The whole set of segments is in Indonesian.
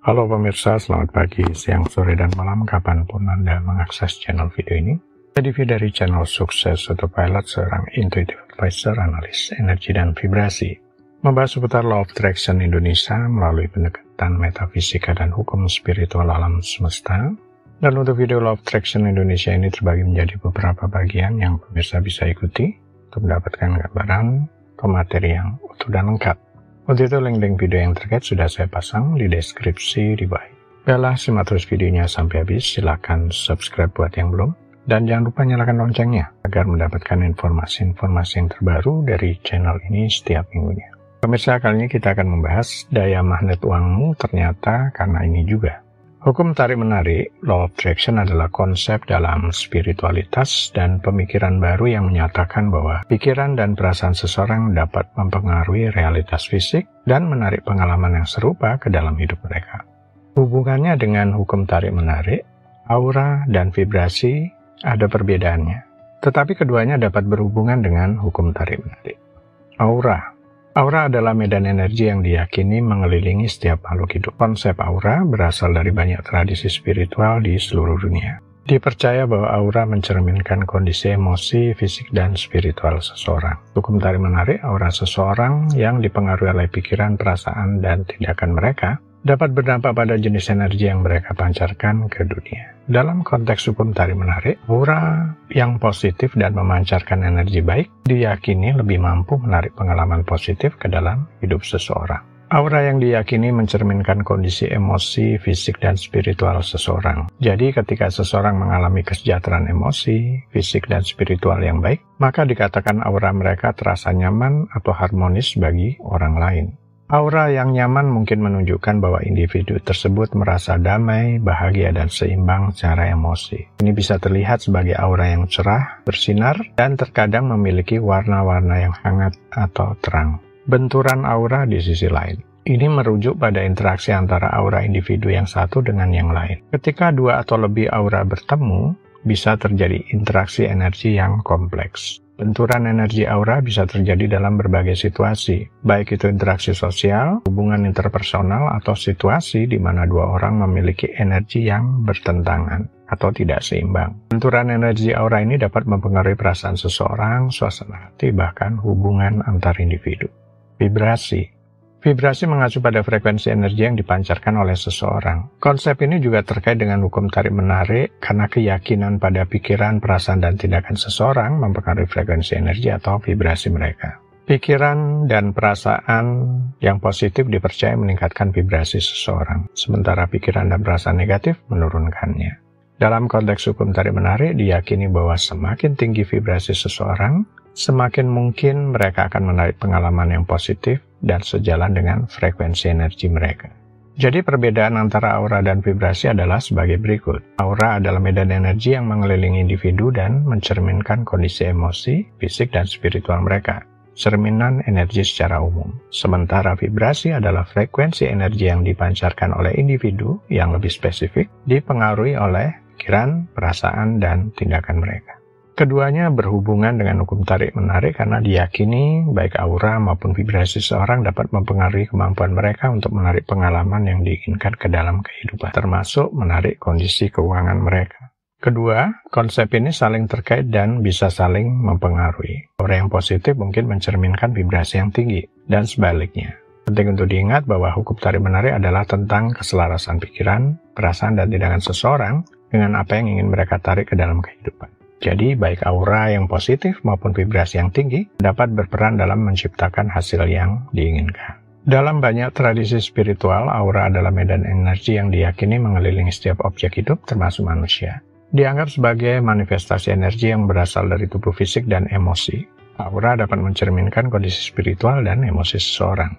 Halo pemirsa, selamat pagi, siang, sore, dan malam kapanpun Anda mengakses channel video ini. Video dari channel Sukses Autopilot, seorang intuitive advisor, analis energi dan vibrasi, membahas seputar Law of Attraction Indonesia melalui pendekatan metafisika dan hukum spiritual alam semesta. Dan untuk video Law of Attraction Indonesia ini terbagi menjadi beberapa bagian yang pemirsa bisa ikuti untuk mendapatkan gambaran atau materi yang utuh dan lengkap. Untuk itu link-link video yang terkait sudah saya pasang di deskripsi di bawah. Baiklah, simak terus videonya sampai habis, silakan subscribe buat yang belum, dan jangan lupa nyalakan loncengnya agar mendapatkan informasi-informasi yang terbaru dari channel ini setiap minggunya. Pemirsa, kali ini kita akan membahas daya magnet uangmu ternyata karena ini juga. Hukum tarik-menarik, Law of Attraction adalah konsep dalam spiritualitas dan pemikiran baru yang menyatakan bahwa pikiran dan perasaan seseorang dapat mempengaruhi realitas fisik dan menarik pengalaman yang serupa ke dalam hidup mereka. Hubungannya dengan hukum tarik-menarik, aura dan vibrasi ada perbedaannya, tetapi keduanya dapat berhubungan dengan hukum tarik-menarik. Aura adalah medan energi yang diyakini mengelilingi setiap makhluk hidup. Konsep aura berasal dari banyak tradisi spiritual di seluruh dunia. Dipercaya bahwa aura mencerminkan kondisi emosi, fisik, dan spiritual seseorang. Hukum tarik-menarik aura seseorang yang dipengaruhi oleh pikiran, perasaan, dan tindakan mereka dapat berdampak pada jenis energi yang mereka pancarkan ke dunia. Dalam konteks hukum tarik-menarik, aura yang positif dan memancarkan energi baik diyakini lebih mampu menarik pengalaman positif ke dalam hidup seseorang. Aura yang diyakini mencerminkan kondisi emosi, fisik, dan spiritual seseorang. Jadi ketika seseorang mengalami kesejahteraan emosi, fisik, dan spiritual yang baik, maka dikatakan aura mereka terasa nyaman atau harmonis bagi orang lain. Aura yang nyaman mungkin menunjukkan bahwa individu tersebut merasa damai, bahagia, dan seimbang secara emosi. Ini bisa terlihat sebagai aura yang cerah, bersinar, dan terkadang memiliki warna-warna yang hangat atau terang. Benturan aura di sisi lain. Ini merujuk pada interaksi antara aura individu yang satu dengan yang lain. Ketika dua atau lebih aura bertemu, bisa terjadi interaksi energi yang kompleks. Benturan energi aura bisa terjadi dalam berbagai situasi, baik itu interaksi sosial, hubungan interpersonal, atau situasi di mana dua orang memiliki energi yang bertentangan atau tidak seimbang. Benturan energi aura ini dapat mempengaruhi perasaan seseorang, suasana hati, bahkan hubungan antar individu. Vibrasi mengacu pada frekuensi energi yang dipancarkan oleh seseorang. Konsep ini juga terkait dengan hukum tarik-menarik karena keyakinan pada pikiran, perasaan, dan tindakan seseorang mempengaruhi frekuensi energi atau vibrasi mereka. Pikiran dan perasaan yang positif dipercaya meningkatkan vibrasi seseorang, sementara pikiran dan perasaan negatif menurunkannya. Dalam konteks hukum tarik-menarik, diyakini bahwa semakin tinggi vibrasi seseorang, semakin mungkin mereka akan menarik pengalaman yang positif dan sejalan dengan frekuensi energi mereka. Jadi perbedaan antara aura dan vibrasi adalah sebagai berikut. Aura adalah medan energi yang mengelilingi individu dan mencerminkan kondisi emosi, fisik, dan spiritual mereka. Cerminan energi secara umum. Sementara vibrasi adalah frekuensi energi yang dipancarkan oleh individu yang lebih spesifik, dipengaruhi oleh pikiran, perasaan, dan tindakan mereka. Keduanya berhubungan dengan hukum tarik-menarik karena diyakini baik aura maupun vibrasi seseorang dapat mempengaruhi kemampuan mereka untuk menarik pengalaman yang diinginkan ke dalam kehidupan, termasuk menarik kondisi keuangan mereka. Kedua, konsep ini saling terkait dan bisa saling mempengaruhi. Aura yang positif mungkin mencerminkan vibrasi yang tinggi, dan sebaliknya. Penting untuk diingat bahwa hukum tarik-menarik adalah tentang keselarasan pikiran, perasaan, dan tindakan seseorang dengan apa yang ingin mereka tarik ke dalam kehidupan. Jadi, baik aura yang positif maupun vibrasi yang tinggi dapat berperan dalam menciptakan hasil yang diinginkan. Dalam banyak tradisi spiritual, aura adalah medan energi yang diyakini mengelilingi setiap objek hidup termasuk manusia. Dianggap sebagai manifestasi energi yang berasal dari tubuh fisik dan emosi. Aura dapat mencerminkan kondisi spiritual dan emosi seseorang.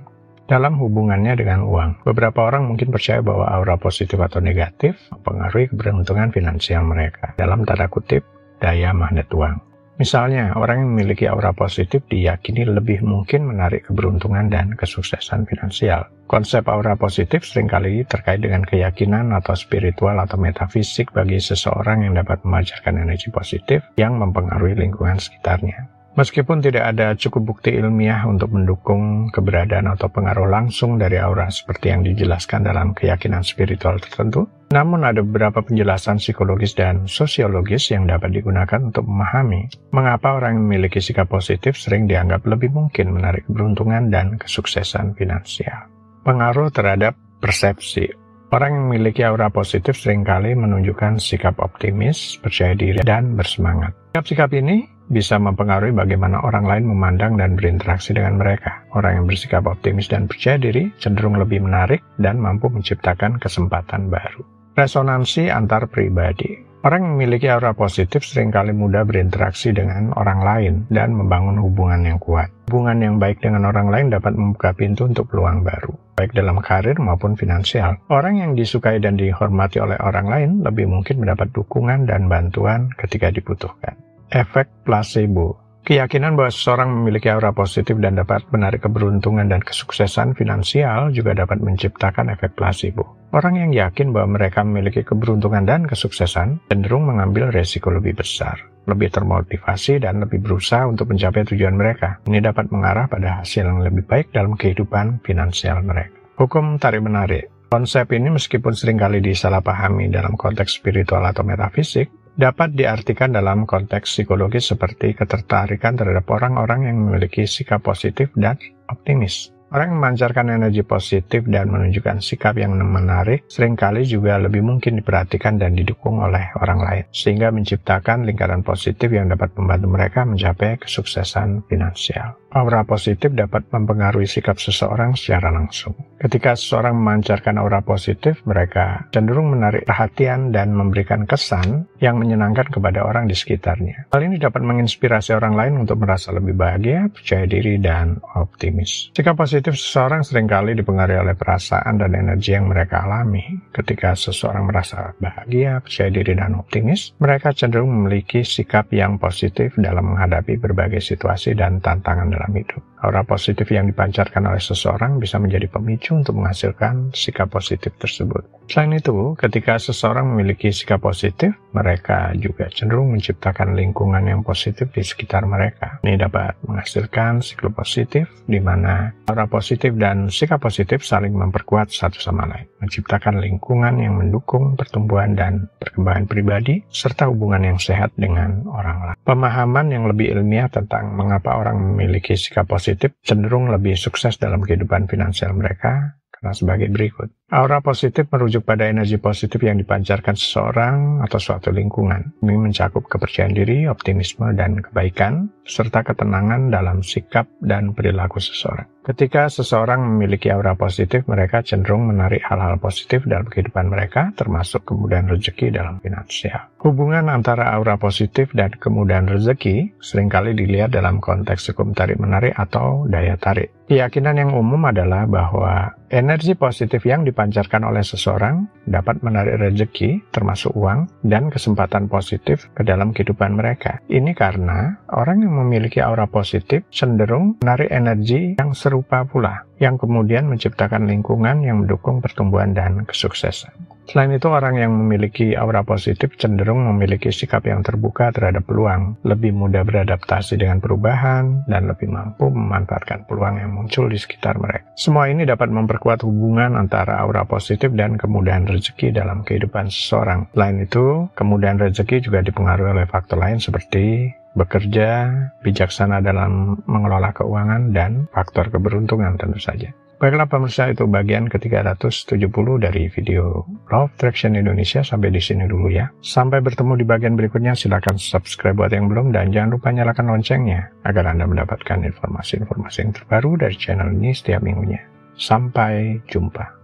Dalam hubungannya dengan uang, beberapa orang mungkin percaya bahwa aura positif atau negatif mempengaruhi keberuntungan finansial mereka. Dalam tanda kutip, daya magnet uang. Misalnya, orang yang memiliki aura positif diyakini lebih mungkin menarik keberuntungan dan kesuksesan finansial. Konsep aura positif seringkali terkait dengan keyakinan atau spiritual atau metafisik bagi seseorang yang dapat memancarkan energi positif yang mempengaruhi lingkungan sekitarnya. Meskipun tidak ada cukup bukti ilmiah untuk mendukung keberadaan atau pengaruh langsung dari aura seperti yang dijelaskan dalam keyakinan spiritual tertentu, namun ada beberapa penjelasan psikologis dan sosiologis yang dapat digunakan untuk memahami mengapa orang yang memiliki sikap positif sering dianggap lebih mungkin menarik keberuntungan dan kesuksesan finansial. Pengaruh terhadap persepsi. Orang yang memiliki aura positif seringkali menunjukkan sikap optimis, percaya diri, dan bersemangat. Sikap-sikap ini bisa mempengaruhi bagaimana orang lain memandang dan berinteraksi dengan mereka. Orang yang bersikap optimis dan percaya diri cenderung lebih menarik dan mampu menciptakan kesempatan baru. Resonansi antar pribadi. Orang yang memiliki aura positif seringkali mudah berinteraksi dengan orang lain dan membangun hubungan yang kuat. Hubungan yang baik dengan orang lain dapat membuka pintu untuk peluang baru, baik dalam karir maupun finansial. Orang yang disukai dan dihormati oleh orang lain lebih mungkin mendapat dukungan dan bantuan ketika dibutuhkan. Efek placebo. Keyakinan bahwa seseorang memiliki aura positif dan dapat menarik keberuntungan dan kesuksesan finansial juga dapat menciptakan efek placebo. Orang yang yakin bahwa mereka memiliki keberuntungan dan kesuksesan cenderung mengambil resiko lebih besar, lebih termotivasi, dan lebih berusaha untuk mencapai tujuan mereka. Ini dapat mengarah pada hasil yang lebih baik dalam kehidupan finansial mereka. Hukum tarik-menarik. Konsep ini meskipun seringkali disalahpahami dalam konteks spiritual atau metafisik, dapat diartikan dalam konteks psikologis seperti ketertarikan terhadap orang-orang yang memiliki sikap positif dan optimis. Orang yang memancarkan energi positif dan menunjukkan sikap yang menarik seringkali juga lebih mungkin diperhatikan dan didukung oleh orang lain, sehingga menciptakan lingkaran positif yang dapat membantu mereka mencapai kesuksesan finansial. Aura positif dapat mempengaruhi sikap seseorang secara langsung. Ketika seseorang memancarkan aura positif, mereka cenderung menarik perhatian dan memberikan kesan yang menyenangkan kepada orang di sekitarnya. Hal ini dapat menginspirasi orang lain untuk merasa lebih bahagia, percaya diri, dan optimis. Sikap positif seseorang seringkali dipengaruhi oleh perasaan dan energi yang mereka alami. Ketika seseorang merasa bahagia, percaya diri, dan optimis, mereka cenderung memiliki sikap yang positif dalam menghadapi berbagai situasi dan tantangan dalam hidup. Aura positif yang dipancarkan oleh seseorang bisa menjadi pemicu untuk menghasilkan sikap positif tersebut. Selain itu, ketika seseorang memiliki sikap positif, mereka juga cenderung menciptakan lingkungan yang positif di sekitar mereka. Ini dapat menghasilkan siklus positif, di mana aura positif dan sikap positif saling memperkuat satu sama lain, menciptakan lingkungan yang mendukung pertumbuhan dan perkembangan pribadi, serta hubungan yang sehat dengan orang lain. Pemahaman yang lebih ilmiah tentang mengapa orang memiliki sikap positif cenderung lebih sukses dalam kehidupan finansial mereka karena sebagai berikut. Aura positif merujuk pada energi positif yang dipancarkan seseorang atau suatu lingkungan. Ini mencakup kepercayaan diri, optimisme, dan kebaikan, serta ketenangan dalam sikap dan perilaku seseorang. Ketika seseorang memiliki aura positif, mereka cenderung menarik hal-hal positif dalam kehidupan mereka, termasuk kemudahan rezeki dalam finansial. Hubungan antara aura positif dan kemudahan rezeki seringkali dilihat dalam konteks hukum tarik-menarik atau daya tarik. Keyakinan yang umum adalah bahwa energi positif yang dipancarkan oleh seseorang dapat menarik rezeki, termasuk uang, dan kesempatan positif ke dalam kehidupan mereka. Ini karena orang yang memiliki aura positif cenderung menarik energi yang serupa pula, yang kemudian menciptakan lingkungan yang mendukung pertumbuhan dan kesuksesan. Selain itu, orang yang memiliki aura positif cenderung memiliki sikap yang terbuka terhadap peluang, lebih mudah beradaptasi dengan perubahan, dan lebih mampu memanfaatkan peluang yang muncul di sekitar mereka. Semua ini dapat memperkuat hubungan antara aura positif dan kemudahan rezeki dalam kehidupan seseorang. Selain itu, kemudahan rezeki juga dipengaruhi oleh faktor lain seperti bekerja, bijaksana dalam mengelola keuangan, dan faktor keberuntungan tentu saja. Baiklah pemirsa, itu bagian ke-370 dari video Law of Attraction Indonesia. Sampai di sini dulu ya. Sampai bertemu di bagian berikutnya. Silakan subscribe buat yang belum, dan jangan lupa nyalakan loncengnya agar Anda mendapatkan informasi-informasi yang terbaru dari channel ini setiap minggunya. Sampai jumpa.